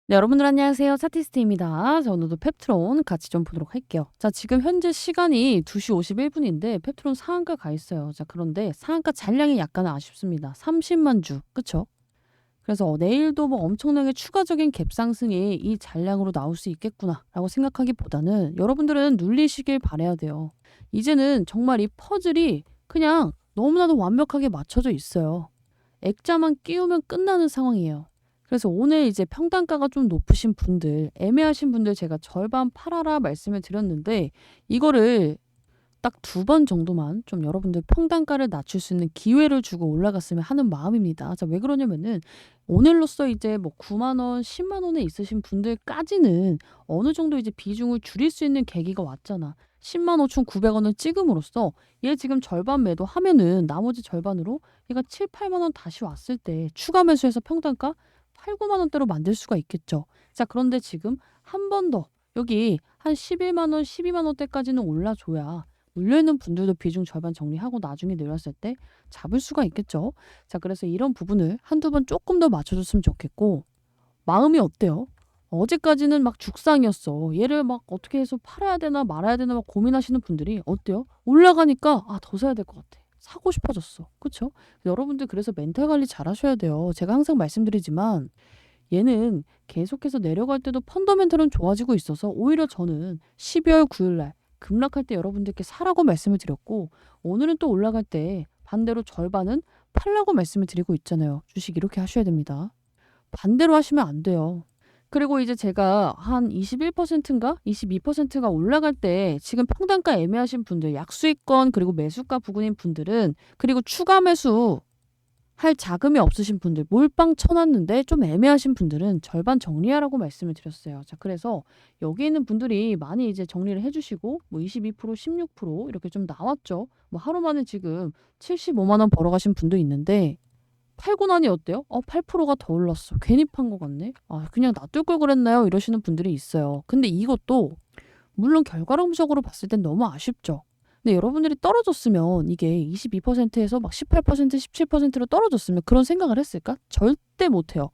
네, 여러분들 안녕하세요. 차티스트입니다. 자, 오늘도 펩트론 같이 좀 보도록 할게요. 자, 지금 현재 시간이 2시 51분인데 펩트론 상한가 가 있어요. 자, 그런데 상한가 잔량이 약간 아쉽습니다. 30만 주. 그쵸? 그래서 내일도 뭐 엄청나게 추가적인 갭 상승이 이 잔량으로 나올 수 있겠구나라고 생각하기보다는 여러분들은 눌리시길 바라야 돼요. 이제는 정말 이 퍼즐이 그냥 너무나도 완벽하게 맞춰져 있어요. 액자만 끼우면 끝나는 상황이에요. 그래서 오늘 이제 평단가가 좀 높으신 분들, 애매하신 분들 제가 절반 팔아라 말씀을 드렸는데 이거를 딱 2번 정도만 좀 여러분들 평단가를 낮출 수 있는 기회를 주고 올라갔으면 하는 마음입니다. 자, 왜 그러냐면은 오늘로써 이제 뭐 9만 원, 10만 원에 있으신 분들까지는 어느 정도 이제 비중을 줄일 수 있는 계기가 왔잖아. 10만 5,900원을 찍음으로써 얘 지금 절반 매도하면은 나머지 절반으로 얘가 7, 8만 원 다시 왔을 때 추가 매수해서 평단가 8, 9만 원대로 만들 수가 있겠죠. 자, 그런데 지금 한 번 더 여기 한 11만 원, 12만 원대까지는 올라줘야 물려있는 분들도 비중 절반 정리하고 나중에 내렸을 때 잡을 수가 있겠죠. 자, 그래서 이런 부분을 한두 번 조금 더 맞춰줬으면 좋겠고 마음이 어때요? 어제까지는 막 죽상이었어. 얘를 막 어떻게 해서 팔아야 되나 말아야 되나 막 고민하시는 분들이 어때요? 올라가니까 더 사야 될 것 같아. 사고 싶어졌어. 그쵸? 여러분들 그래서 멘탈 관리 잘 하셔야 돼요. 제가 항상 말씀드리지만 얘는 계속해서 내려갈 때도 펀더멘털은 좋아지고 있어서 오히려 저는 12월 9일 날 급락할 때 여러분들께 사라고 말씀을 드렸고 오늘은 또 올라갈 때 반대로 절반은 팔라고 말씀을 드리고 있잖아요. 주식 이렇게 하셔야 됩니다. 반대로 하시면 안 돼요. 그리고 이제 제가 한 21%인가 22%가 올라갈 때 지금 평단가 애매하신 분들, 약수익권 그리고 매수가 부근인 분들은 그리고 추가 매수 할 자금이 없으신 분들, 몰빵 쳐놨는데 좀 애매하신 분들은 절반 정리하라고 말씀을 드렸어요. 자, 그래서 여기 있는 분들이 많이 이제 정리를 해주시고 뭐 22%, 16% 이렇게 좀 나왔죠. 뭐 하루 만에 지금 75만 원 벌어가신 분도 있는데 팔고 나니 어때요? 8%가 더 올랐어. 괜히 판 것 같네. 그냥 놔둘 걸 그랬나요? 이러시는 분들이 있어요. 근데 이것도 물론 결과론적으로 봤을 땐 너무 아쉽죠. 근데 여러분들이 떨어졌으면 이게 22%에서 막 18%, 17%로 떨어졌으면 그런 생각을 했을까? 절대 못해요.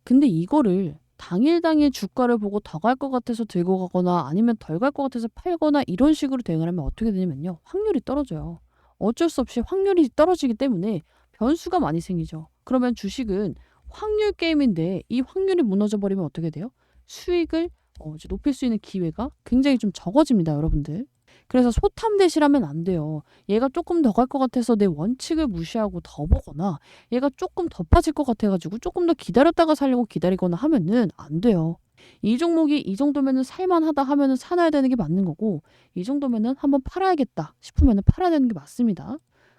근데 이거를 당일 주가를 보고 더 갈 것 같아서 들고 가거나 아니면 덜 갈 것 같아서 팔거나 이런 식으로 대응을 하면 어떻게 되냐면요. 확률이 떨어져요. 어쩔 수 없이 확률이 떨어지기 때문에 변수가 많이 생기죠. 그러면 주식은 확률 게임인데 이 확률이 무너져 버리면 어떻게 돼요? 수익을 이제 높일 수 있는 기회가 굉장히 좀 적어집니다, 여러분들. 그래서 소탐대실하면 안 돼요. 얘가 조금 더 갈 것 같아서 내 원칙을 무시하고 더 보거나 얘가 조금 더 빠질 것 같아가지고 조금 더 기다렸다가 살려고 기다리거나 하면은 안 돼요. 이 종목이 이 정도면은 살만하다 하면은 사놔야 되는 게 맞는 거고 이 정도면은 한번 팔아야겠다 싶으면은 팔아야 되는 게 맞습니다.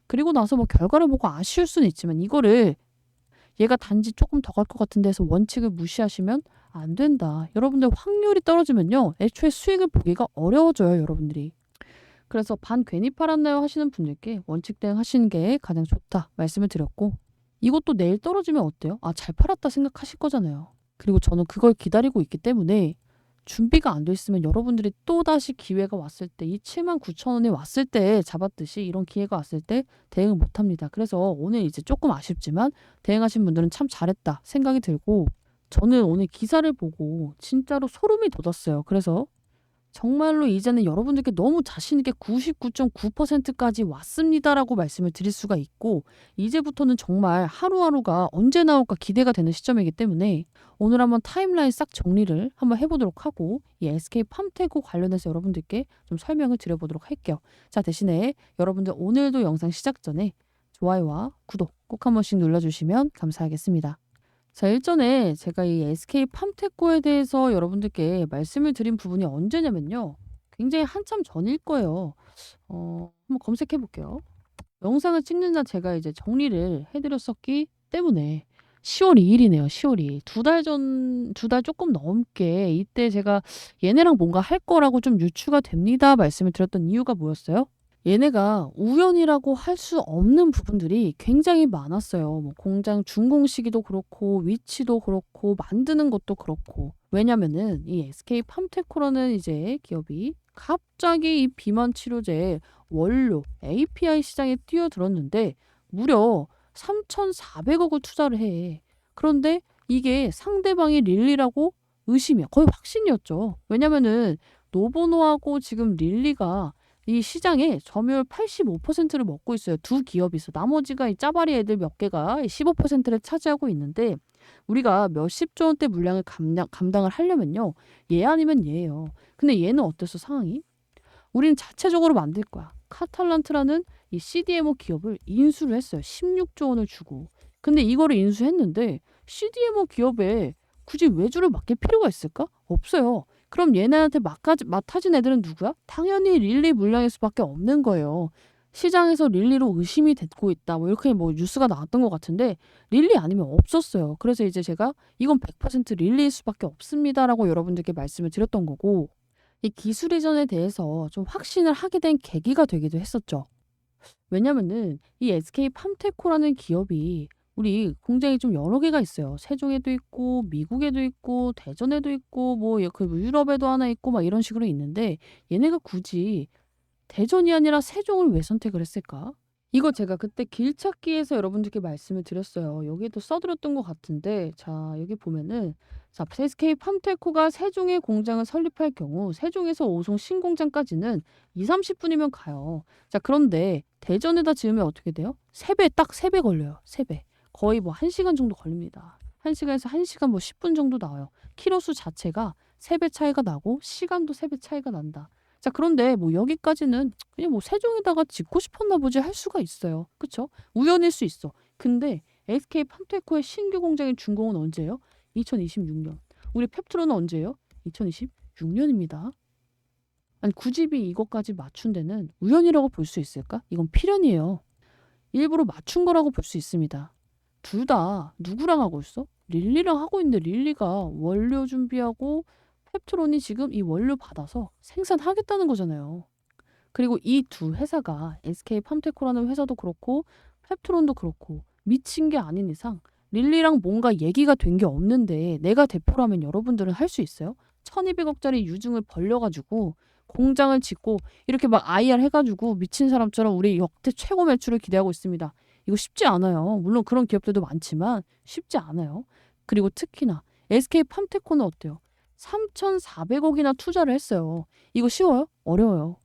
그리고 나서 뭐 결과를 보고 아쉬울 수는 있지만 이거를 얘가 단지 조금 더 갈 것 같은 데서 원칙을 무시하시면 안 된다. 여러분들 확률이 떨어지면요. 애초에 수익을 보기가 어려워져요, 여러분들이. 그래서 반 괜히 팔았나요 하시는 분들께 원칙 대응 하시는 게 가장 좋다 말씀을 드렸고 이것도 내일 떨어지면 어때요? 잘 팔았다 생각하실 거잖아요. 그리고 저는 그걸 기다리고 있기 때문에 준비가 안 돼 있으면 여러분들이 또다시 기회가 왔을 때 이 79,000원에 왔을 때 잡았듯이 이런 기회가 왔을 때 대응을 못 합니다. 그래서 오늘 이제 조금 아쉽지만 대응하신 분들은 참 잘했다 생각이 들고 저는 오늘 기사를 보고 진짜로 소름이 돋았어요. 그래서 정말로 이제는 여러분들께 너무 자신 있게 99.9%까지 왔습니다라고 말씀을 드릴 수가 있고 이제부터는 정말 하루하루가 언제 나올까 기대가 되는 시점이기 때문에 오늘 한번 타임라인 싹 정리를 한번 해보도록 하고 이 SK 팜테고 관련해서 여러분들께 좀 설명을 드려보도록 할게요. 자, 대신에 여러분들 오늘도 영상 시작 전에 좋아요와 구독 꼭 한 번씩 눌러주시면 감사하겠습니다. 자, 일전에 제가 이 SK 팜테코에 대해서 여러분들께 말씀을 드린 부분이 언제냐면요. 굉장히 한참 전일 거예요. 한번 검색해 볼게요. 영상을 찍는 날 제가 이제 정리를 해드렸었기 때문에 10월 2일이네요. 10월 2일. 2달 조금 넘게 이때 제가 얘네랑 뭔가 할 거라고 좀 유추가 됩니다. 말씀을 드렸던 이유가 뭐였어요? 얘네가 우연이라고 할 수 없는 부분들이 굉장히 많았어요. 뭐 공장 준공 시기도 그렇고 위치도 그렇고 만드는 것도 그렇고 왜냐면은 이 SK 팜테코라는 이제 기업이 갑자기 이 비만 치료제 원료 API 시장에 뛰어들었는데 무려 3,400억을 투자를 해. 그런데 이게 상대방이 릴리라고 의심이야. 거의 확신이었죠. 왜냐면은 노보노하고 지금 릴리가 이 시장의 점유율 85%를 먹고 있어요. 두 기업이 있어. 나머지가 이 짜바리 애들 몇 개가 15%를 차지하고 있는데 우리가 몇십 조 원대 물량을 감당을 하려면요. 얘 아니면 얘예요. 근데 얘는 어땠어 상황이? 우리는 자체적으로 만들 거야. 카탈란트라는 이 CDMO 기업을 인수를 했어요. 16조 원을 주고. 근데 이거를 인수했는데 CDMO 기업에 굳이 외주를 맡길 필요가 있을까? 없어요. 그럼 얘네한테 맡아진 애들은 누구야? 당연히 릴리 물량일 수밖에 없는 거예요. 시장에서 릴리로 의심이 됐고 있다. 뭐 이렇게 뭐 뉴스가 나왔던 것 같은데 릴리 아니면 없었어요. 그래서 이제 제가 이건 100% 릴리일 수밖에 없습니다라고 여러분들께 말씀을 드렸던 거고 이 기술 이전에 대해서 좀 확신을 하게 된 계기가 되기도 했었죠. 왜냐면은 이 SK 팜테코라는 기업이 우리 공장이 좀 여러 개가 있어요. 세종에도 있고 미국에도 있고 대전에도 있고 그 유럽에도 하나 있고 막 이런 식으로 있는데 얘네가 굳이 대전이 아니라 세종을 왜 선택을 했을까? 이거 제가 그때 길찾기에서 여러분들께 말씀을 드렸어요. 여기에도 써드렸던 것 같은데 자 여기 보면은 자 SK 팜테코가 세종에 공장을 설립할 경우 세종에서 오송 신공장까지는 2, 30분이면 가요. 자 그런데 대전에다 지으면 어떻게 돼요? 3배 딱 3배 걸려요. 3배. 거의 뭐 1시간 정도 걸립니다. 1시간에서 1시간 뭐 10분 정도 나와요. 키로수 자체가 3배 차이가 나고 시간도 3배 차이가 난다. 자 그런데 뭐 여기까지는 그냥 뭐 세종에다가 짓고 싶었나 보지 할 수가 있어요. 그쵸? 우연일 수 있어. 근데 SK 팜테코의 신규 공장의 준공은 언제예요? 2026년. 우리 펩트론은 언제예요? 2026년입니다. 아니 굳이 이것까지 맞춘 데는 우연이라고 볼 수 있을까? 이건 필연이에요. 일부러 맞춘 거라고 볼 수 있습니다. 둘 다 누구랑 하고 있어? 릴리랑 하고 있는데 릴리가 원료 준비하고 펩트론이 지금 이 원료 받아서 생산하겠다는 거잖아요. 그리고 이 두 회사가 SK 팜테코라는 회사도 그렇고 펩트론도 그렇고 미친 게 아닌 이상 릴리랑 뭔가 얘기가 된 게 없는데 내가 대표라면 여러분들은 할 수 있어요? 1200억짜리 유증을 벌려가지고 공장을 짓고 이렇게 막 IR 해가지고 미친 사람처럼 우리 역대 최고 매출을 기대하고 있습니다. 이거 쉽지 않아요. 물론 그런 기업들도 많지만 쉽지 않아요. 그리고 특히나 SK 팜테코는 어때요? 3,400억이나 투자를 했어요. 이거 쉬워요? 어려워요.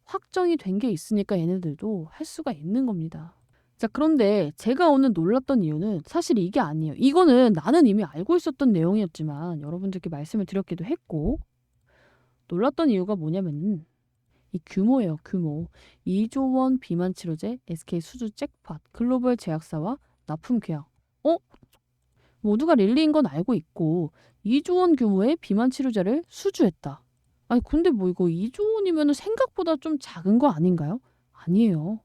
확정이 된 게 있으니까 얘네들도 할 수가 있는 겁니다. 자, 그런데 제가 오늘 놀랐던 이유는 사실 이게 아니에요. 이거는 나는 이미 알고 있었던 내용이었지만 여러분들께 말씀을 드렸기도 했고 놀랐던 이유가 뭐냐면 이 규모예요. 규모. 2조 원 비만 치료제 SK 수주 잭팟 글로벌 제약사와 납품 계약. 어? 모두가 릴리인 건 알고 있고 2조 원 규모의 비만 치료제를 수주했다. 아니 근데 뭐 이거 2조 원이면 생각보다 좀 작은 거 아닌가요? 아니에요.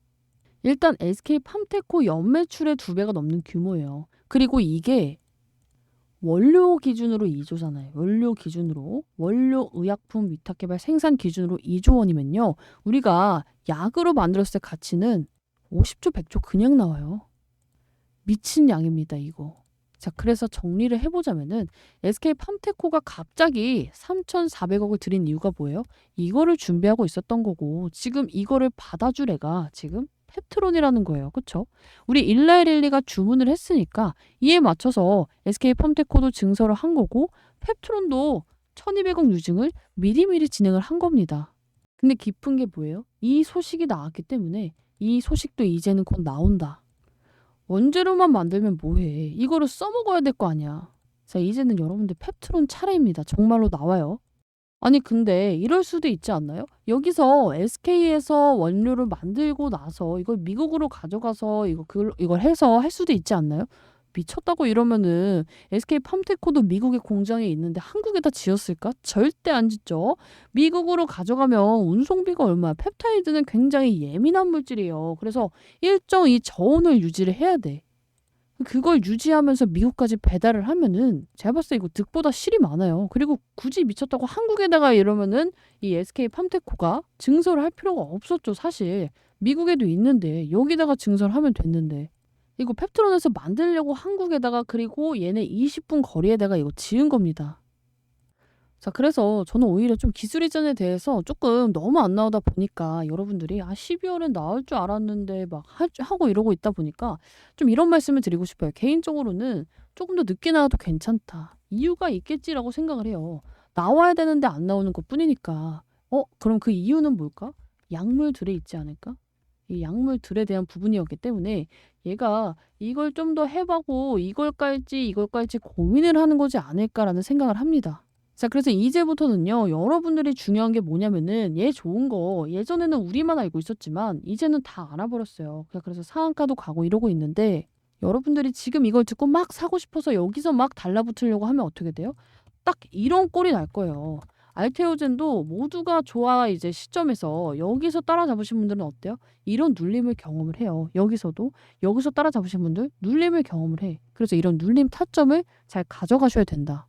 일단 SK 팜테코 연매출의 2배가 넘는 규모예요. 그리고 이게 원료 기준으로 2조잖아요. 원료 기준으로. 원료 의약품 위탁개발 생산 기준으로 2조 원이면요. 우리가 약으로 만들었을 때 가치는 50조, 100조 그냥 나와요. 미친 양입니다, 이거. 자, 그래서 정리를 해보자면은 SK 팜테코가 갑자기 3,400억을 들인 이유가 뭐예요? 이거를 준비하고 있었던 거고 지금 이거를 받아줄 애가 지금 펩트론이라는 거예요. 그쵸? 우리 일라이릴리가 주문을 했으니까 이에 맞춰서 SK 팜테코도 증설을 한 거고 펩트론도 1,200억 유증을 미리미리 진행을 한 겁니다. 근데 깊은 게 뭐예요? 이 소식이 나왔기 때문에 이 소식도 이제는 곧 나온다. 원재료만 만들면 뭐해. 이거를 써먹어야 될 거 아니야. 자, 이제는 여러분들 펩트론 차례입니다. 정말로 나와요. 아니 근데 이럴 수도 있지 않나요? 여기서 SK에서 원료를 만들고 나서 이걸 미국으로 가져가서 이걸 해서 할 수도 있지 않나요? 미쳤다고 이러면은 SK 팜테코도 미국의 공장에 있는데 한국에다 지었을까? 절대 안 짓죠. 미국으로 가져가면 운송비가 얼마야? 펩타이드는 굉장히 예민한 물질이에요. 그래서 일정 이 저온을 유지를 해야 돼. 그걸 유지하면서 미국까지 배달을 하면은 제가 봤을 때 이거 득보다 실이 많아요. 그리고 굳이 미쳤다고 한국에다가 이러면은 이 SK 팜테코가 증설을 할 필요가 없었죠. 사실 미국에도 있는데 여기다가 증설하면 됐는데 이거 펩트론에서 만들려고 한국에다가 그리고 얘네 20분 거리에다가 이거 지은 겁니다. 자, 그래서 저는 오히려 좀 기술 이전에 대해서 조금 너무 안 나오다 보니까 여러분들이 12월엔 나올 줄 알았는데 막 하고 이러고 있다 보니까 좀 이런 말씀을 드리고 싶어요. 개인적으로는 조금 더 늦게 나와도 괜찮다. 이유가 있겠지라고 생각을 해요. 나와야 되는데 안 나오는 것뿐이니까. 그럼 그 이유는 뭘까? 약물들에 있지 않을까? 이 약물들에 대한 부분이었기 때문에 얘가 이걸 좀 더 해보고 이걸 깔지 이걸 깔지 고민을 하는 거지 않을까라는 생각을 합니다. 자, 그래서 이제부터는요, 여러분들이 중요한 게 뭐냐면은 얘 좋은 거 예전에는 우리만 알고 있었지만 이제는 다 알아버렸어요. 그래서 상한가도 가고 이러고 있는데 여러분들이 지금 이걸 듣고 막 사고 싶어서 여기서 막 달라붙으려고 하면 어떻게 돼요? 딱 이런 꼴이 날 거예요. 알테오젠도 모두가 좋아 이제 시점에서 여기서 따라잡으신 분들은 어때요? 이런 눌림을 경험을 해요. 여기서 따라잡으신 분들 눌림을 경험을 해. 그래서 이런 눌림 타점을 잘 가져가셔야 된다.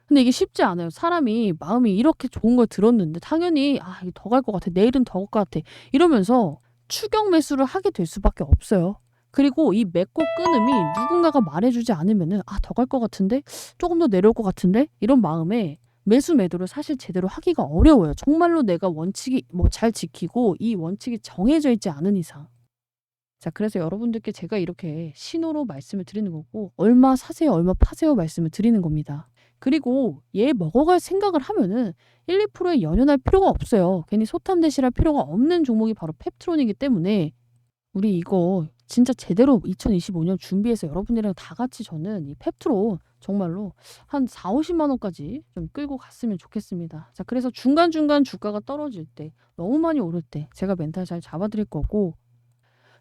근데 이게 쉽지 않아요. 사람이 마음이 이렇게 좋은 걸 들었는데 당연히 이거 더 갈 것 같아. 내일은 더 갈 것 같아. 이러면서 추격 매수를 하게 될 수밖에 없어요. 그리고 이 맺고 끊음이 누군가가 말해주지 않으면은 더 갈 것 같은데? 조금 더 내려올 것 같은데? 이런 마음에 매수 매도를 사실 제대로 하기가 어려워요. 정말로 내가 원칙이 잘 지키고 이 원칙이 정해져 있지 않은 이상. 자, 그래서 여러분들께 제가 이렇게 신호로 말씀을 드리는 거고 얼마 사세요, 얼마 파세요 말씀을 드리는 겁니다. 그리고 얘 먹어갈 생각을 하면은 1, 2%에 연연할 필요가 없어요. 괜히 소탐대실할 필요가 없는 종목이 바로 펩트론이기 때문에 우리 이거 진짜 제대로 2025년 준비해서 여러분들이랑 다 같이 저는 이 펩트론 정말로 한 4, 50만 원까지 좀 끌고 갔으면 좋겠습니다. 자, 그래서 중간중간 주가가 떨어질 때, 너무 많이 오를 때 제가 멘탈 잘 잡아드릴 거고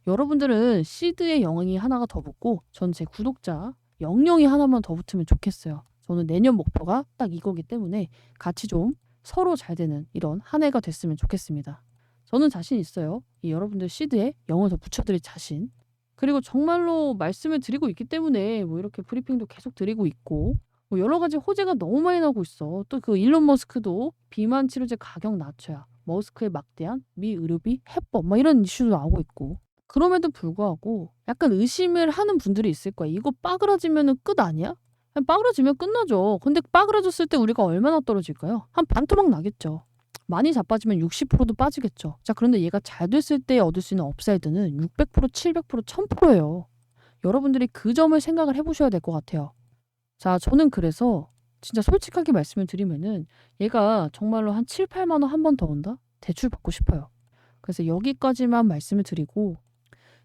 여러분들은 시드의 영웅이 하나가 더 붙고 전 제 구독자 영영이 하나만 더 붙으면 좋겠어요. 저는 내년 목표가 딱 이거기 때문에 같이 좀 서로 잘 되는 이런 한 해가 됐으면 좋겠습니다. 저는 자신 있어요. 이 여러분들 시드에 영을 더 붙여드릴 자신. 그리고 정말로 말씀을 드리고 있기 때문에 이렇게 브리핑도 계속 드리고 있고 여러 가지 호재가 너무 많이 나오고 있어. 또 그 일론 머스크도 비만 치료제 가격 낮춰야 머스크의 막대한 미 의료비 해법 이런 이슈도 나오고 있고 그럼에도 불구하고 약간 의심을 하는 분들이 있을 거야. 이거 빠그라지면은 끝 아니야? 빠그라지면 끝나죠. 근데 빠그라졌을 때 우리가 얼마나 떨어질까요? 한 반토막 나겠죠. 많이 자빠지면 60%도 빠지겠죠. 자, 그런데 얘가 잘 됐을 때 얻을 수 있는 업사이드는 600%, 700%, 1000%예요. 여러분들이 그 점을 생각을 해보셔야 될 것 같아요. 자, 저는 그래서 진짜 솔직하게 말씀을 드리면은 얘가 정말로 한 7, 8만 원 한 번 더 온다? 대출 받고 싶어요. 그래서 여기까지만 말씀을 드리고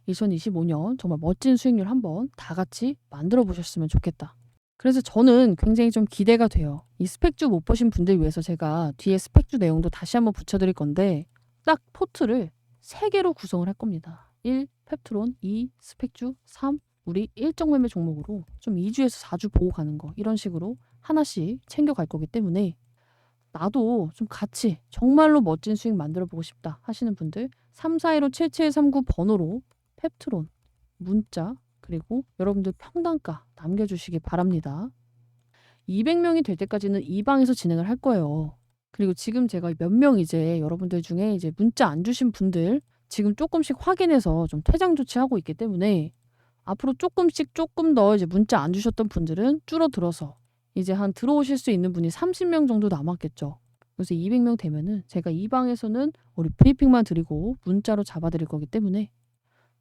2025년 정말 멋진 수익률 한번 다 같이 만들어 보셨으면 좋겠다. 그래서 저는 굉장히 좀 기대가 돼요. 이 스펙주 못 보신 분들 위해서 제가 뒤에 스펙주 내용도 다시 한번 붙여드릴 건데 딱 포트를 3개로 구성을 할 겁니다. 1. 펩트론, 2. 스펙주, 3. 우리 일정 매매 종목으로 좀 2주에서 4주 보고 가는 거 이런 식으로 하나씩 챙겨갈 거기 때문에 나도 좀 같이 정말로 멋진 수익 만들어 보고 싶다 하시는 분들 3415-7739 번호로 펩트론 문자 그리고 여러분들 평단가 남겨주시기 바랍니다. 200명이 될 때까지는 이 방에서 진행을 할 거예요. 그리고 지금 제가 몇 명 이제 여러분들 중에 이제 문자 안 주신 분들 지금 조금씩 확인해서 좀 퇴장 조치하고 있기 때문에 앞으로 조금 더 이제 문자 안 주셨던 분들은 줄어들어서 이제 한 들어오실 수 있는 분이 30명 정도 남았겠죠. 그래서 200명 되면은 제가 이 방에서는 우리 브리핑만 드리고 문자로 잡아드릴 거기 때문에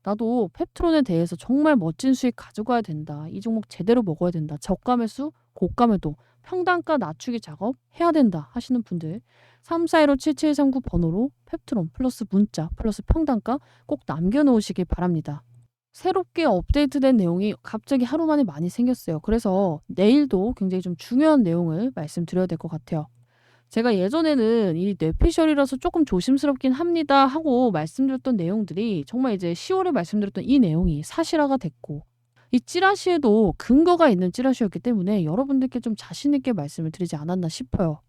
나도 펩트론에 대해서 정말 멋진 수익 가져가야 된다. 이 종목 제대로 먹어야 된다. 저가 매수, 고가 매도, 평단가 낮추기 작업 해야 된다 하시는 분들 3415-7739 번호로 펩트론 플러스 문자 플러스 평단가 꼭 남겨놓으시길 바랍니다. 새롭게 업데이트된 내용이 갑자기 하루 만에 많이 생겼어요. 그래서 내일도 굉장히 좀 중요한 내용을 말씀드려야 될 것 같아요. 제가 예전에는 이 뇌피셜이라서 조금 조심스럽긴 합니다 하고 말씀드렸던 내용들이 정말 이제 10월에 말씀드렸던 이 내용이 사실화가 됐고 이 찌라시에도 근거가 있는 찌라시였기 때문에 여러분들께 좀 자신 있게 말씀을 드리지 않았나 싶어요.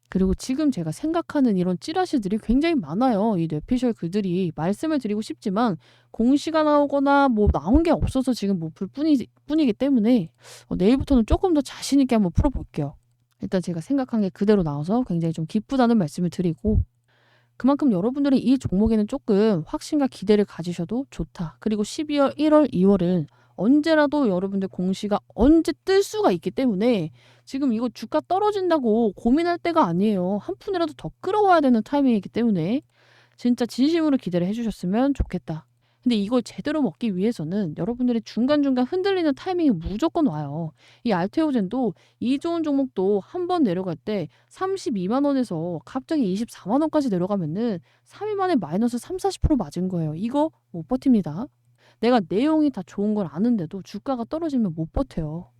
그리고 지금 제가 생각하는 이런 찌라시들이 굉장히 많아요. 이 뇌피셜 글들이 말씀을 드리고 싶지만 공시가 나오거나 나온 게 없어서 지금 못 풀 뿐이기 때문에 내일부터는 조금 더 자신 있게 한번 풀어볼게요. 일단 제가 생각한 게 그대로 나와서 굉장히 좀 기쁘다는 말씀을 드리고 그만큼 여러분들이 이 종목에는 조금 확신과 기대를 가지셔도 좋다. 그리고 12월, 1월, 2월은 언제라도 여러분들 공시가 언제 뜰 수가 있기 때문에 지금 이거 주가 떨어진다고 고민할 때가 아니에요. 한 푼이라도 더 끌어와야 되는 타이밍이기 때문에 진짜 진심으로 기대를 해주셨으면 좋겠다. 근데 이걸 제대로 먹기 위해서는 여러분들이 중간중간 흔들리는 타이밍이 무조건 와요. 이 알테오젠도 이 좋은 종목도 한 번 내려갈 때 32만 원에서 갑자기 24만 원까지 내려가면은 3일 만에 마이너스 30-40% 맞은 거예요. 이거 못 버팁니다. 내가 내용이 다 좋은 걸 아는데도 주가가 떨어지면 못 버텨요.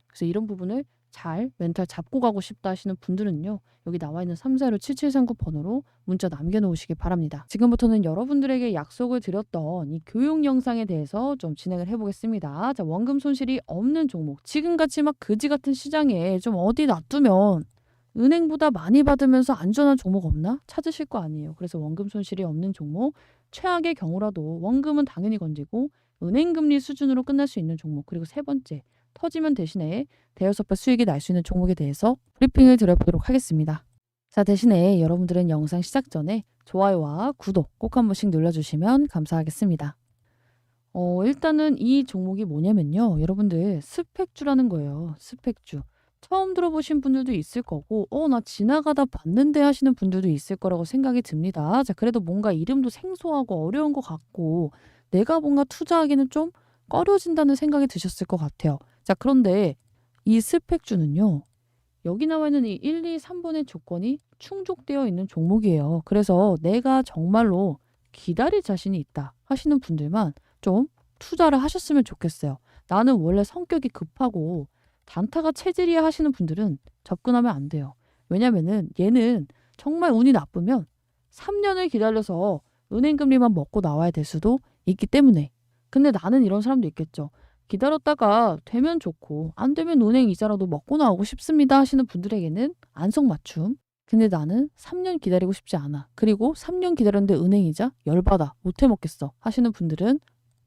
그래서 이런 부분을 잘 멘탈 잡고 가고 싶다 하시는 분들은요. 여기 나와 있는 3416-7739 번호로 문자 남겨놓으시기 바랍니다. 지금부터는 여러분들에게 약속을 드렸던 이 교육 영상에 대해서 좀 진행을 해보겠습니다. 자, 원금 손실이 없는 종목. 지금같이 막 그지 같은 시장에 좀 어디 놔두면 은행보다 많이 받으면서 안전한 종목 없나? 찾으실 거 아니에요. 그래서 원금 손실이 없는 종목. 최악의 경우라도 원금은 당연히 건지고 은행 금리 수준으로 끝날 수 있는 종목. 그리고 세 번째, 터지면 대신에 대여섯 배 수익이 날 수 있는 종목에 대해서 브리핑을 드려보도록 하겠습니다. 자, 대신에 여러분들은 영상 시작 전에 좋아요와 구독 꼭 한 번씩 눌러주시면 감사하겠습니다. 일단은 이 종목이 뭐냐면요. 여러분들 스펙주라는 거예요. 스펙주. 처음 들어보신 분들도 있을 거고 나 지나가다 봤는데 하시는 분들도 있을 거라고 생각이 듭니다. 자, 그래도 뭔가 이름도 생소하고 어려운 것 같고 내가 뭔가 투자하기는 좀 꺼려진다는 생각이 드셨을 것 같아요. 자, 그런데 이 스펙주는요. 여기 나와 있는 이 1, 2, 3번의 조건이 충족되어 있는 종목이에요. 그래서 내가 정말로 기다릴 자신이 있다 하시는 분들만 좀 투자를 하셨으면 좋겠어요. 나는 원래 성격이 급하고 단타가 체질이야 하시는 분들은 접근하면 안 돼요. 왜냐면은 얘는 정말 운이 나쁘면 3년을 기다려서 은행금리만 먹고 나와야 될 수도 있기 때문에. 근데 나는 이런 사람도 있겠죠. 기다렸다가 되면 좋고 안 되면 은행 이자라도 먹고 나오고 싶습니다 하시는 분들에게는 안성맞춤. 근데 나는 3년 기다리고 싶지 않아. 그리고 3년 기다렸는데 은행 이자 열받아 못 해먹겠어 하시는 분들은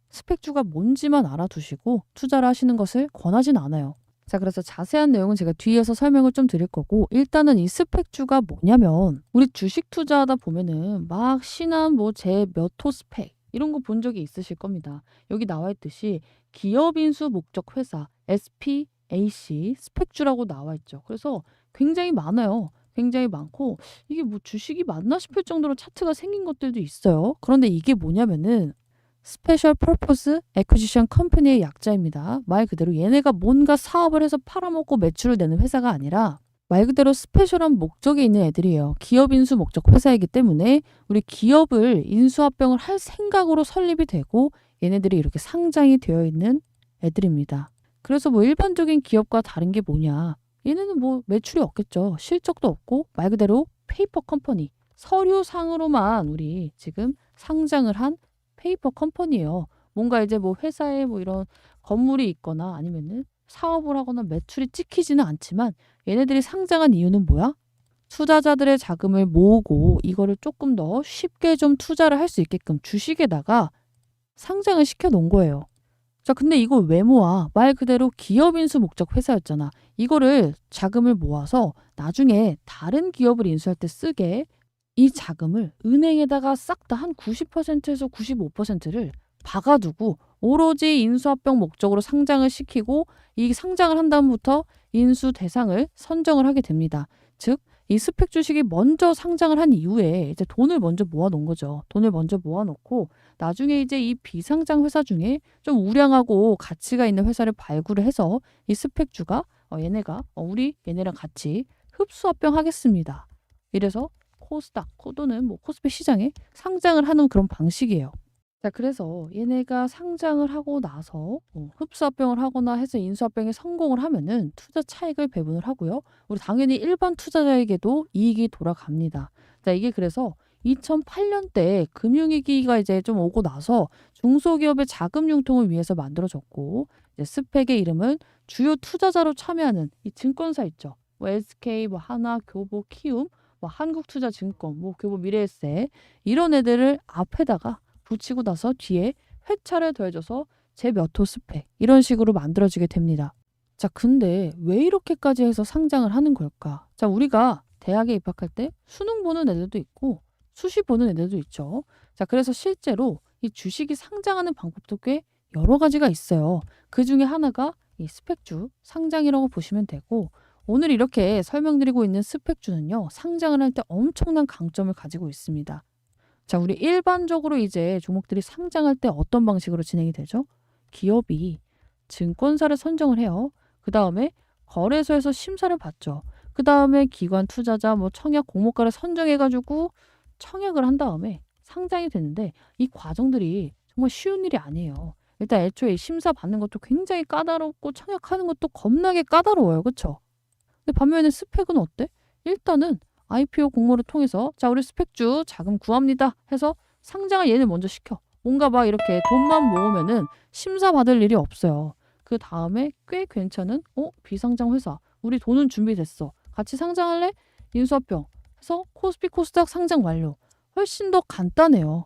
스펙주가 뭔지만 알아두시고 투자를 하시는 것을 권하진 않아요. 자, 그래서 자세한 내용은 제가 뒤에서 설명을 좀 드릴 거고 일단은 이 스펙주가 뭐냐면 우리 주식 투자하다 보면은 막 신한 뭐 제 몇 호 스펙 이런 거 본 적이 있으실 겁니다. 여기 나와 있듯이 기업 인수 목적 회사 SPAC 스펙주라고 나와 있죠. 그래서 굉장히 많아요. 굉장히 많고 이게 뭐 주식이 맞나 싶을 정도로 차트가 생긴 것들도 있어요. 그런데 이게 뭐냐면은 스페셜 퍼포스 애퀴지션 컴퍼니의 약자입니다. 말 그대로 얘네가 뭔가 사업을 해서 팔아먹고 매출을 내는 회사가 아니라 말 그대로 스페셜한 목적이 있는 애들이에요. 기업 인수 목적 회사이기 때문에 우리 기업을 인수합병을 할 생각으로 설립이 되고 얘네들이 이렇게 상장이 되어 있는 애들입니다. 그래서 뭐 일반적인 기업과 다른 게 뭐냐. 얘네는 뭐 매출이 없겠죠. 실적도 없고 말 그대로 페이퍼 컴퍼니. 서류상으로만 우리 지금 상장을 한 페이퍼 컴퍼니예요. 뭔가 이제 뭐 회사에 뭐 이런 건물이 있거나 아니면은 사업을 하거나 매출이 찍히지는 않지만 얘네들이 상장한 이유는 뭐야? 투자자들의 자금을 모으고 이거를 조금 더 쉽게 좀 투자를 할 수 있게끔 주식에다가 상장을 시켜 놓은 거예요. 자, 근데 이걸 왜 모아? 말 그대로 기업 인수 목적 회사였잖아. 이거를 자금을 모아서 나중에 다른 기업을 인수할 때 쓰게 이 자금을 은행에다가 싹 다 한 90%에서 95%를 박아두고 오로지 인수합병 목적으로 상장을 시키고 이 상장을 한 다음부터 인수 대상을 선정을 하게 됩니다. 즉, 이 스펙 주식이 먼저 상장을 한 이후에 이제 돈을 먼저 모아놓은 거죠. 돈을 먼저 모아놓고 나중에 이제 이 비상장 회사 중에 좀 우량하고 가치가 있는 회사를 발굴을 해서 이 스펙주가 얘네가 우리 얘네랑 같이 흡수합병하겠습니다. 이래서 코스닥 또는 뭐 코스피 시장에 상장을 하는 그런 방식이에요. 자, 그래서 얘네가 상장을 하고 나서 흡수합병을 하거나 해서 인수합병에 성공을 하면은 투자 차익을 배분을 하고요. 우리 당연히 일반 투자자에게도 이익이 돌아갑니다. 자, 이게 그래서 2008년 때 금융위기가 이제 좀 오고 나서 중소기업의 자금 융통을 위해서 만들어졌고 이제 스펙의 이름은 주요 투자자로 참여하는 이 증권사 있죠. 뭐 SK, 뭐 하나, 교보, 키움, 뭐 한국투자증권, 뭐 교보 미래에셋 이런 애들을 앞에다가 붙이고 나서 뒤에 회차를 더해줘서 제 몇 호 스펙 이런 식으로 만들어지게 됩니다. 자, 근데 왜 이렇게까지 해서 상장을 하는 걸까? 자, 우리가 대학에 입학할 때 수능 보는 애들도 있고 수시 보는 애들도 있죠. 자, 그래서 실제로 이 주식이 상장하는 방법도 꽤 여러 가지가 있어요. 그 중에 하나가 이 스펙주 상장이라고 보시면 되고 오늘 이렇게 설명드리고 있는 스펙주는요. 상장을 할 때 엄청난 강점을 가지고 있습니다. 자, 우리 일반적으로 이제 종목들이 상장할 때 어떤 방식으로 진행이 되죠? 기업이 증권사를 선정을 해요. 그 다음에 거래소에서 심사를 받죠. 그 다음에 기관 투자자, 청약 공모가를 선정해가지고 청약을 한 다음에 상장이 되는데 이 과정들이 정말 쉬운 일이 아니에요. 일단 애초에 심사 받는 것도 굉장히 까다롭고 청약하는 것도 겁나게 까다로워요. 그쵸? 근데 반면에 스펙은 어때? 일단은 IPO 공모를 통해서 자, 우리 스펙주 자금 구합니다 해서 상장을 얘를 먼저 시켜. 뭔가 막 이렇게 돈만 모으면은 심사 받을 일이 없어요. 그 다음에 꽤 괜찮은 비상장 회사. 우리 돈은 준비됐어. 같이 상장할래? 인수합병 해서 코스피 코스닥 상장 완료. 훨씬 더 간단해요.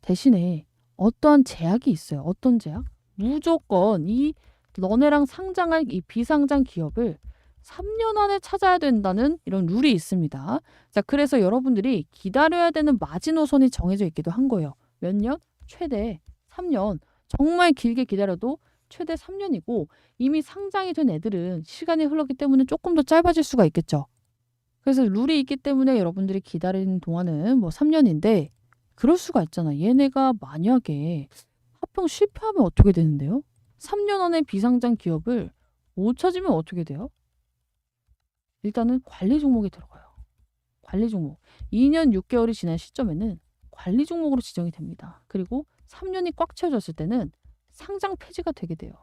대신에 어떠한 제약이 있어요. 어떤 제약? 무조건 이 너네랑 상장할 이 비상장 기업을 3년 안에 찾아야 된다는 이런 룰이 있습니다. 자, 그래서 여러분들이 기다려야 되는 마지노선이 정해져 있기도 한 거예요. 몇 년? 최대 3년. 정말 길게 기다려도 최대 3년이고 이미 상장이 된 애들은 시간이 흘렀기 때문에 조금 더 짧아질 수가 있겠죠. 그래서 룰이 있기 때문에 여러분들이 기다리는 동안은 3년인데 그럴 수가 있잖아. 얘네가 만약에 합병 실패하면 어떻게 되는데요? 3년 안에 비상장 기업을 못 찾으면 어떻게 돼요? 일단은 관리 종목에 들어가요. 관리 종목. 2년 6개월이 지난 시점에는 관리 종목으로 지정이 됩니다. 그리고 3년이 꽉 채워졌을 때는 상장 폐지가 되게 돼요.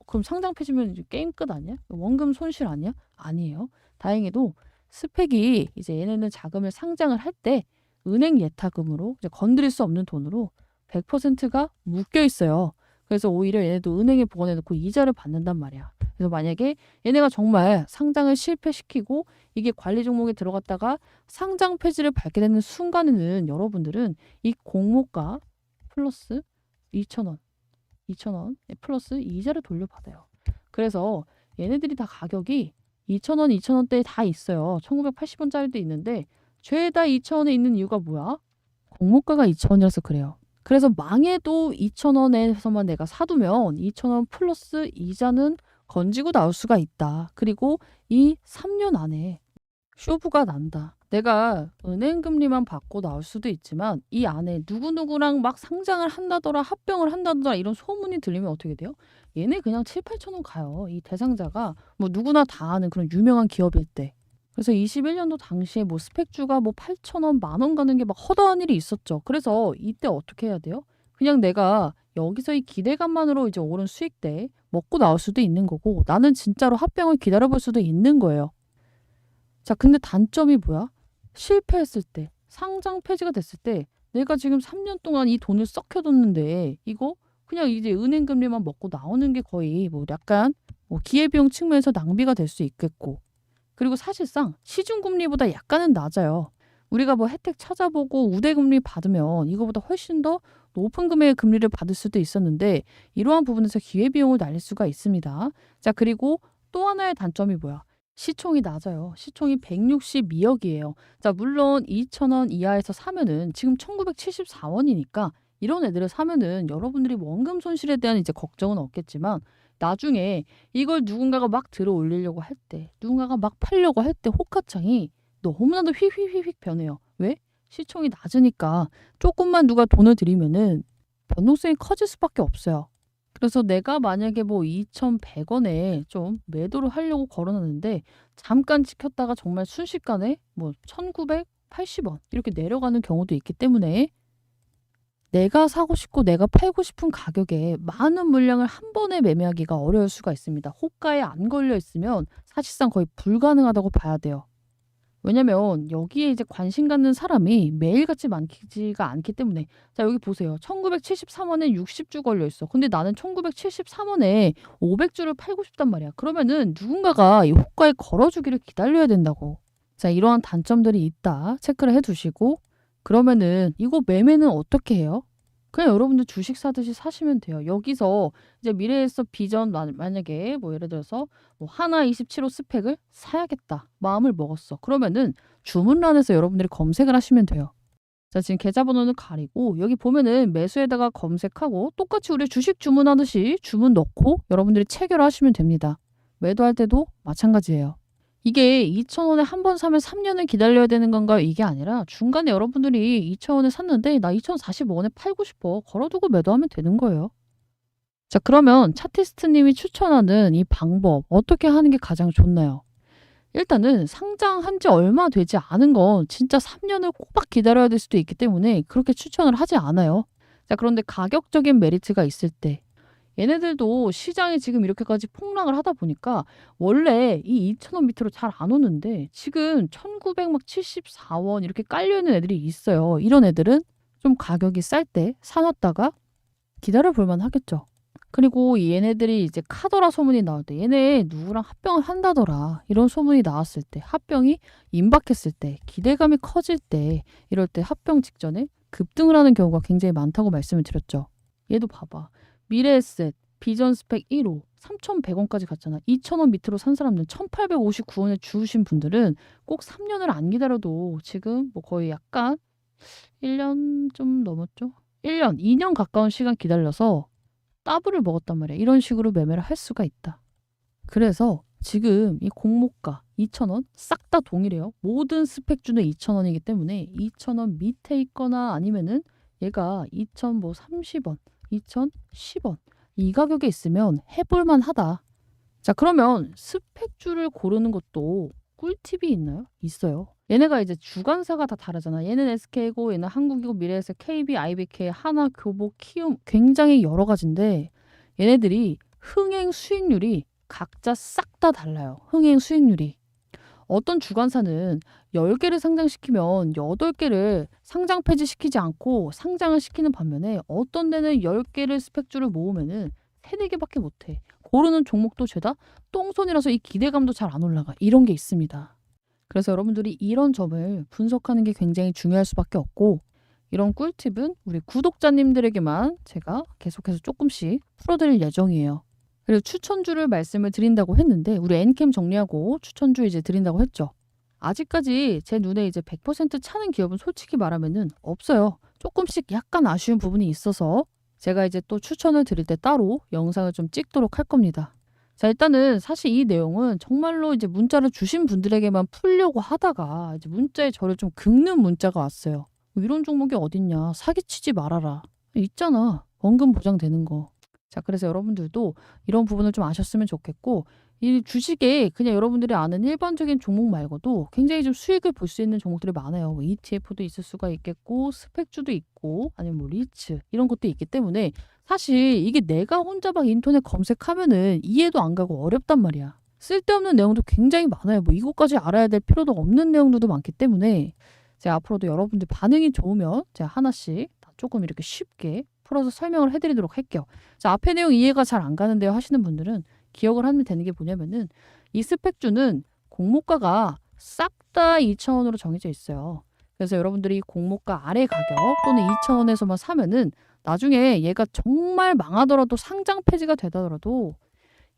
그럼 상장 폐지면 이제 게임 끝 아니야? 원금 손실 아니야? 아니에요. 다행히도 스펙이 이제 얘네는 자금을 상장을 할 때 은행 예탁금으로 이제 건드릴 수 없는 돈으로 100%가 묶여 있어요. 그래서 오히려 얘네도 은행에 보관해놓고 이자를 받는단 말이야. 그래서 만약에 얘네가 정말 상장을 실패시키고 이게 관리 종목에 들어갔다가 상장 폐지를 밟게 되는 순간에는 여러분들은 이 공모가 플러스 2,000원 플러스 이자를 돌려받아요. 그래서 얘네들이 다 가격이 2,000원, 2,000원대에 다 있어요. 1,980원짜리도 있는데 죄다 2,000원에 있는 이유가 뭐야? 공모가가 2,000원이라서 그래요. 그래서 망해도 2,000원에서만 내가 사두면 2,000원 플러스 이자는 건지고 나올 수가 있다. 그리고 이 3년 안에 쇼부가 난다. 내가 은행 금리만 받고 나올 수도 있지만 이 안에 누구누구랑 막 상장을 한다더라, 합병을 한다더라 이런 소문이 들리면 어떻게 돼요? 얘네 그냥 7, 8천 원 가요. 이 대상자가 누구나 다 아는 그런 유명한 기업일 때. 그래서 21년도 당시에 스펙주가 8,000원, 10,000원 가는 게 막 허다한 일이 있었죠. 그래서 이때 어떻게 해야 돼요? 그냥 내가 여기서 이 기대감만으로 이제 오른 수익 때 먹고 나올 수도 있는 거고 나는 진짜로 합병을 기다려볼 수도 있는 거예요. 자, 근데 단점이 뭐야? 실패했을 때, 상장 폐지가 됐을 때 내가 지금 3년 동안 이 돈을 썩혀뒀는데 이거 그냥 이제 은행 금리만 먹고 나오는 게 거의 약간 기회비용 측면에서 낭비가 될 수 있겠고 그리고 사실상 시중금리보다 약간은 낮아요. 우리가 혜택 찾아보고 우대금리 받으면 이거보다 훨씬 더 높은 금액의 금리를 받을 수도 있었는데 이러한 부분에서 기회비용을 날릴 수가 있습니다. 자, 그리고 또 하나의 단점이 뭐야? 시총이 낮아요. 시총이 162억이에요. 자, 물론 2,000원 이하에서 사면은 지금 1,974원이니까 이런 애들을 사면은 여러분들이 원금 손실에 대한 이제 걱정은 없겠지만 나중에 이걸 누군가가 막 들어 올리려고 할 때, 누군가가 막 팔려고 할 때 호가창이 너무나도 휙휙휙휙 변해요. 왜? 시총이 낮으니까 조금만 누가 돈을 들이면은 변동성이 커질 수밖에 없어요. 그래서 내가 만약에 2,100원에 좀 매도를 하려고 걸어놨는데 잠깐 지켰다가 정말 순식간에 1,980원 이렇게 내려가는 경우도 있기 때문에 내가 사고 싶고 내가 팔고 싶은 가격에 많은 물량을 한 번에 매매하기가 어려울 수가 있습니다. 호가에 안 걸려 있으면 사실상 거의 불가능하다고 봐야 돼요. 왜냐면 여기에 이제 관심 갖는 사람이 매일같이 많지가 않기 때문에 자, 여기 보세요. 1973원에 60주 걸려 있어. 근데 나는 1973원에 500주를 팔고 싶단 말이야. 그러면은 누군가가 이 호가에 걸어주기를 기다려야 된다고. 자, 이러한 단점들이 있다. 체크를 해두시고 그러면은 이거 매매는 어떻게 해요? 그냥 여러분들 주식 사듯이 사시면 돼요. 여기서 이제 미래에서 비전 만약에 예를 들어서 하나 27호 스펙을 사야겠다. 마음을 먹었어. 그러면은 주문란에서 여러분들이 검색을 하시면 돼요. 자, 지금 계좌번호는 가리고 여기 보면은 매수에다가 검색하고 똑같이 우리 주식 주문하듯이 주문 넣고 여러분들이 체결하시면 됩니다. 매도할 때도 마찬가지예요. 이게 2,000원에 한 번 사면 3년을 기다려야 되는 건가요? 이게 아니라 중간에 여러분들이 2,000원에 샀는데 나 2,045원에 팔고 싶어. 걸어두고 매도하면 되는 거예요. 자, 그러면 차티스트님이 추천하는 이 방법 어떻게 하는 게 가장 좋나요? 일단은 상장한 지 얼마 되지 않은 건 진짜 3년을 꼬박 기다려야 될 수도 있기 때문에 그렇게 추천을 하지 않아요. 자, 그런데 가격적인 메리트가 있을 때 얘네들도 시장이 지금 이렇게까지 폭락을 하다 보니까 원래 이 2,000원 밑으로 잘 안 오는데 지금 1,974원 이렇게 깔려있는 애들이 있어요. 이런 애들은 좀 가격이 쌀 때 사놨다가 기다려 볼만 하겠죠. 그리고 얘네들이 이제 카더라 소문이 나올 때 얘네 누구랑 합병을 한다더라 이런 소문이 나왔을 때 합병이 임박했을 때 기대감이 커질 때 이럴 때 합병 직전에 급등을 하는 경우가 굉장히 많다고 말씀을 드렸죠. 얘도 봐봐. 미래에셋 비전 스펙 1호 3,100원까지 갔잖아. 2,000원 밑으로 산 사람들 1,859원에 주우신 분들은 꼭 3년을 안 기다려도 지금 뭐 거의 약간 1년 좀 넘었죠? 1년, 2년 가까운 시간 기다려서 더블을 먹었단 말이야. 이런 식으로 매매를 할 수가 있다. 그래서 지금 이 공모가 2,000원 싹 다 동일해요. 모든 스펙주는 2,000원이기 때문에 2,000원 밑에 있거나 아니면은 얘가 2,030원, 2,010원 이 가격에 있으면 해볼만 하다. 자, 그러면 스펙주를 고르는 것도 꿀팁이 있나요? 있어요. 얘네가 이제 주관사가 다 다르잖아. 얘는 SK고 얘는 한국이고 미래에셋, KB, IBK, 하나, 교보, 키움 굉장히 여러 가지인데 얘네들이 흥행 수익률이 각자 싹 다 달라요. 흥행 수익률이. 어떤 주관사는 10개를 상장시키면 8개를 상장 폐지시키지 않고 상장을 시키는 반면에 어떤 데는 10개를 스펙주를 모으면은 3, 4개밖에 못해. 고르는 종목도 죄다 똥손이라서 이 기대감도 잘 안 올라가. 이런 게 있습니다. 그래서 여러분들이 이런 점을 분석하는 게 굉장히 중요할 수밖에 없고 이런 꿀팁은 우리 구독자님들에게만 제가 계속해서 조금씩 풀어드릴 예정이에요. 그리고 추천주를 말씀을 드린다고 했는데 우리 엔캠 정리하고 추천주 이제 드린다고 했죠. 아직까지 제 눈에 이제 100% 차는 기업은 솔직히 말하면은 없어요. 조금씩 약간 아쉬운 부분이 있어서 제가 이제 또 추천을 드릴 때 따로 영상을 좀 찍도록 할 겁니다. 자, 일단은 사실 이 내용은 정말로 이제 문자를 주신 분들에게만 풀려고 하다가 이제 문자에 저를 좀 긁는 문자가 왔어요. 뭐 이런 종목이 어딨냐. 사기치지 말아라. 있잖아. 원금 보장되는 거. 자, 그래서 여러분들도 이런 부분을 좀 아셨으면 좋겠고 이 주식에 그냥 여러분들이 아는 일반적인 종목 말고도 굉장히 좀 수익을 볼 수 있는 종목들이 많아요. 뭐 ETF도 있을 수가 있겠고 스펙주도 있고 아니면 뭐 리츠 이런 것도 있기 때문에 사실 이게 내가 혼자 막 인터넷 검색하면은 이해도 안 가고 어렵단 말이야. 쓸데없는 내용도 굉장히 많아요. 뭐 이것까지 알아야 될 필요도 없는 내용들도 많기 때문에 제가 앞으로도 여러분들 반응이 좋으면 제가 하나씩 조금 이렇게 쉽게 풀어서 설명을 해드리도록 할게요. 자, 앞에 내용 이해가 잘 안 가는데요 하시는 분들은 기억을 하면 되는 게 뭐냐면은 이 스펙주는 공모가가 싹 다 2,000원으로 정해져 있어요. 그래서 여러분들이 공모가 아래 가격 또는 2,000원에서만 사면은 나중에 얘가 정말 망하더라도 상장 폐지가 되더라도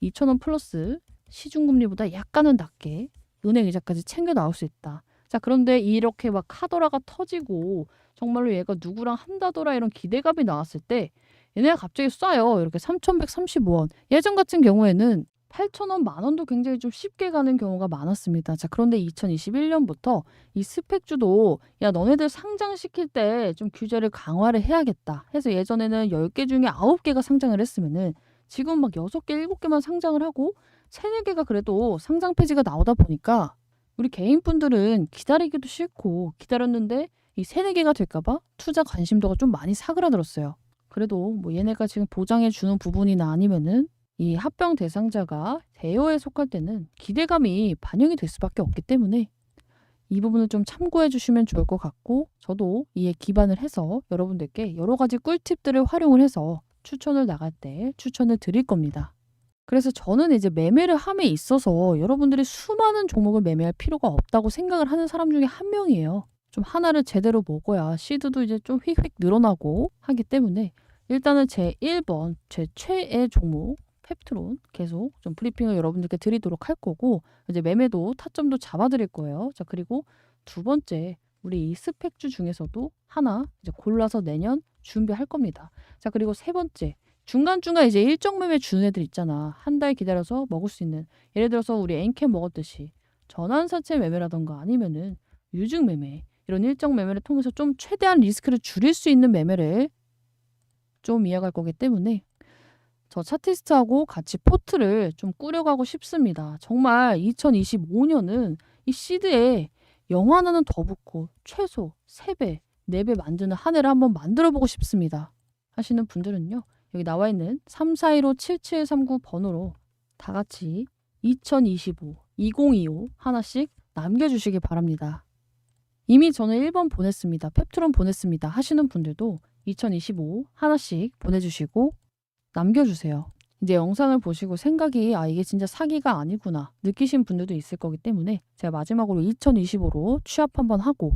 2,000원 플러스 시중금리보다 약간은 낮게 은행 이자까지 챙겨 나올 수 있다. 자, 그런데 이렇게 막 카더라가 터지고 정말로 얘가 누구랑 한다더라 이런 기대감이 나왔을 때 얘네가 갑자기 쏴요. 이렇게 3,135원. 예전 같은 경우에는 8,000원, 만원도 굉장히 좀 쉽게 가는 경우가 많았습니다. 자, 그런데 2021년부터 이 스펙주도 야, 너네들 상장시킬 때 좀 규제를 강화를 해야겠다. 해서 예전에는 10개 중에 9개가 상장을 했으면은 지금 막 6개, 7개만 상장을 하고 3, 4개가 그래도 상장 폐지가 나오다 보니까 우리 개인분들은 기다리기도 싫고 기다렸는데 이 3, 4개가 될까봐 투자 관심도가 좀 많이 사그라들었어요. 그래도 뭐 얘네가 지금 보장해 주는 부분이나 아니면은 이 합병 대상자가 대여에 속할 때는 기대감이 반영이 될 수밖에 없기 때문에 이 부분을 좀 참고해 주시면 좋을 것 같고 저도 이에 기반을 해서 여러분들께 여러 가지 꿀팁들을 활용을 해서 추천을 나갈 때 추천을 드릴 겁니다. 그래서 저는 이제 매매를 함에 있어서 여러분들이 수많은 종목을 매매할 필요가 없다고 생각을 하는 사람 중에 한 명이에요. 좀 하나를 제대로 먹어야 시드도 이제 좀 휙휙 늘어나고 하기 때문에 일단은 제 1번, 제 최애 종목 펩트론 계속 좀 브리핑을 여러분들께 드리도록 할 거고 이제 매매도 타점도 잡아드릴 거예요. 자, 그리고 두 번째 우리 이 스펙주 중에서도 하나 이제 골라서 내년 준비할 겁니다. 자, 그리고 세 번째 중간중간 이제 일정 매매 주는 애들 있잖아. 한 달 기다려서 먹을 수 있는 예를 들어서 우리 엔캠 먹었듯이 전환사채 매매라던가 아니면은 유증 매매 이런 일정 매매를 통해서 좀 최대한 리스크를 줄일 수 있는 매매를 좀 이어갈 거기 때문에 저 차티스트하고 같이 포트를 좀 꾸려가고 싶습니다. 정말 2025년은 이 시드에 영 하나는 더 붙고 최소 3배, 4배 만드는 한 해를 한번 만들어 보고 싶습니다. 하시는 분들은요. 여기 나와 있는 3415-7739 번호로 다 같이 2025, 2025 하나씩 남겨주시기 바랍니다. 이미 저는 1번 보냈습니다. 펩트론 보냈습니다. 하시는 분들도 2025 하나씩 보내주시고 남겨주세요. 이제 영상을 보시고 생각이 이게 진짜 사기가 아니구나 느끼신 분들도 있을 거기 때문에 제가 마지막으로 2025로 취합 한번 하고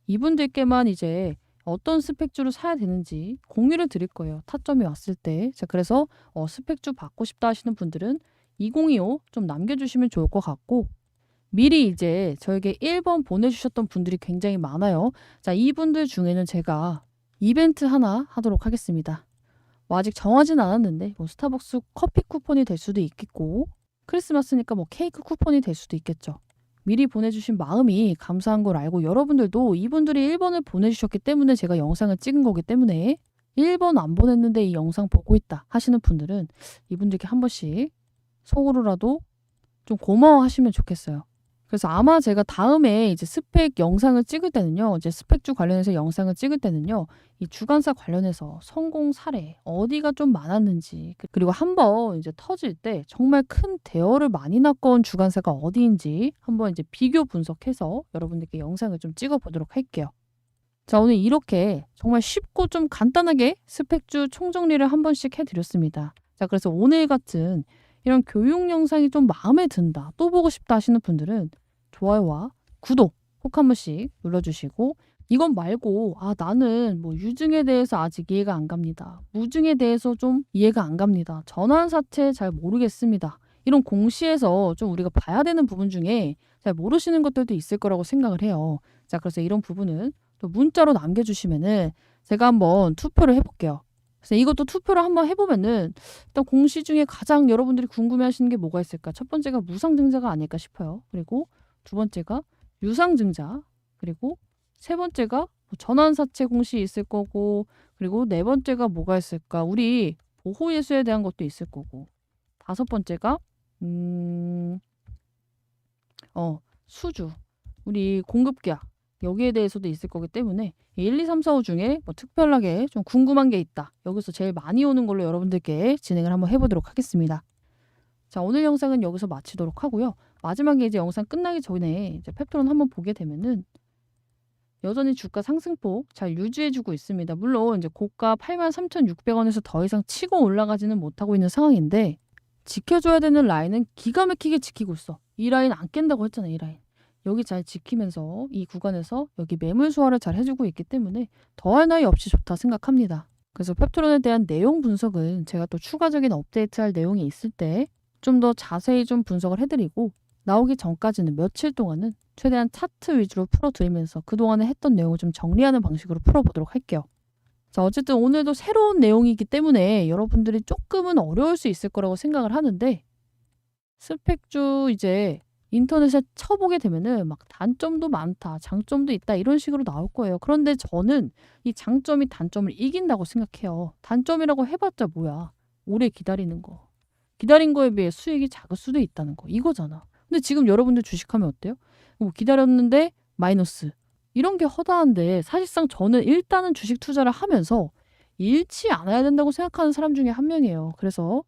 이분들께만 이제 어떤 스펙주를 사야 되는지 공유를 드릴 거예요. 타점이 왔을 때. 자, 그래서 스펙주 받고 싶다 하시는 분들은 2025 좀 남겨주시면 좋을 것 같고 미리 이제 저에게 1번 보내주셨던 분들이 굉장히 많아요. 자, 이분들 중에는 제가 이벤트 하나 하도록 하겠습니다. 아직 정하진 않았는데 스타벅스 커피 쿠폰이 될 수도 있겠고 크리스마스니까 케이크 쿠폰이 될 수도 있겠죠. 미리 보내주신 마음이 감사한 걸 알고 여러분들도 이분들이 1번을 보내주셨기 때문에 제가 영상을 찍은 거기 때문에 1번 안 보냈는데 이 영상 보고 있다 하시는 분들은 이분들께 한 번씩 속으로라도 좀 고마워하시면 좋겠어요. 그래서 아마 제가 다음에 이제 스펙 영상을 찍을 때는요. 이제 스펙주 관련해서 영상을 찍을 때는요. 이 주간사 관련해서 성공 사례 어디가 좀 많았는지 그리고 한번 이제 터질 때 정말 큰 대여를 많이 났건 주간사가 어디인지 한번 이제 비교 분석해서 여러분들께 영상을 좀 찍어 보도록 할게요. 자, 오늘 이렇게 정말 쉽고 좀 간단하게 스펙주 총정리를 한 번씩 해드렸습니다. 자, 그래서 오늘 같은 이런 교육 영상이 좀 마음에 든다, 또 보고 싶다 하시는 분들은 좋아요와 구독 꼭 한 번씩 눌러주시고 이건 말고 나는 유증에 대해서 아직 이해가 안 갑니다. 무증에 대해서 좀 이해가 안 갑니다. 전환사채 잘 모르겠습니다. 이런 공시에서 좀 우리가 봐야 되는 부분 중에 잘 모르시는 것들도 있을 거라고 생각을 해요. 자, 그래서 이런 부분은 또 문자로 남겨주시면은 제가 한번 투표를 해볼게요. 그래서 이것도 투표를 한번 해보면은 일단 공시 중에 가장 여러분들이 궁금해하시는 게 뭐가 있을까? 첫 번째가 무상증자가 아닐까 싶어요. 그리고 두 번째가 유상증자, 그리고 세 번째가 전환사채 공시 있을 거고, 그리고 네 번째가 뭐가 있을까? 우리 보호예수에 대한 것도 있을 거고, 다섯 번째가 수주, 우리 공급계약 여기에 대해서도 있을 거기 때문에 1, 2, 3, 4, 5 중에 특별하게 좀 궁금한 게 있다. 여기서 제일 많이 오는 걸로 여러분들께 진행을 한번 해보도록 하겠습니다. 자, 오늘 영상은 여기서 마치도록 하고요. 마지막에 이제 영상 끝나기 전에 이제 펩트론 한번 보게 되면은 여전히 주가 상승폭 잘 유지해주고 있습니다. 물론 이제 고가 83,600원에서 더 이상 치고 올라가지는 못하고 있는 상황인데 지켜줘야 되는 라인은 기가 막히게 지키고 있어. 이 라인 안 깬다고 했잖아, 이 라인. 여기 잘 지키면서 이 구간에서 여기 매물 소화를 잘 해주고 있기 때문에 더할 나위 없이 좋다 생각합니다. 그래서 펩트론에 대한 내용 분석은 제가 또 추가적인 업데이트할 내용이 있을 때 좀 더 자세히 좀 분석을 해드리고 나오기 전까지는 며칠 동안은 최대한 차트 위주로 풀어드리면서 그동안에 했던 내용을 좀 정리하는 방식으로 풀어보도록 할게요. 자, 어쨌든 오늘도 새로운 내용이기 때문에 여러분들이 조금은 어려울 수 있을 거라고 생각을 하는데 스펙주 이제 인터넷에 쳐보게 되면은 막 단점도 많다, 장점도 있다 이런 식으로 나올 거예요. 그런데 저는 이 장점이 단점을 이긴다고 생각해요. 단점이라고 해봤자 뭐야. 오래 기다리는 거. 기다린 거에 비해 수익이 작을 수도 있다는 거. 이거잖아. 근데 지금 여러분들 주식하면 어때요? 기다렸는데 마이너스. 이런 게 허다한데 사실상 저는 일단은 주식 투자를 하면서 잃지 않아야 된다고 생각하는 사람 중에 한 명이에요. 그래서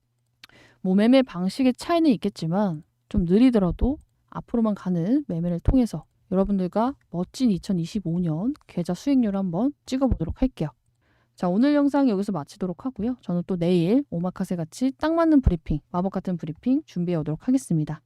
매매 방식의 차이는 있겠지만 좀 느리더라도 앞으로만 가는 매매를 통해서 여러분들과 멋진 2025년 계좌 수익률 한번 찍어보도록 할게요. 자, 오늘 영상 여기서 마치도록 하고요. 저는 또 내일 오마카세 같이 딱 맞는 브리핑, 마법 같은 브리핑 준비해 오도록 하겠습니다.